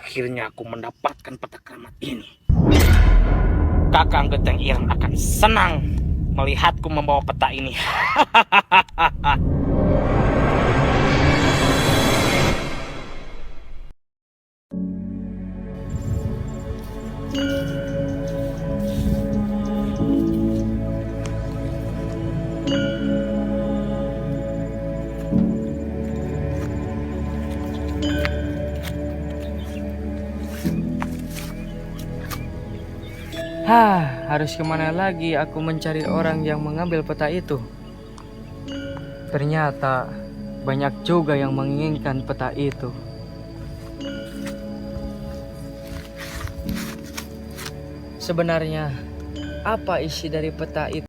Akhirnya aku mendapatkan peta keramat ini. Kakang Genteng Ireng akan senang melihatku membawa peta ini. Harus kemana lagi aku mencari orang yang mengambil peta itu? Ternyata banyak juga yang menginginkan peta itu. Sebenarnya apa isi dari peta itu?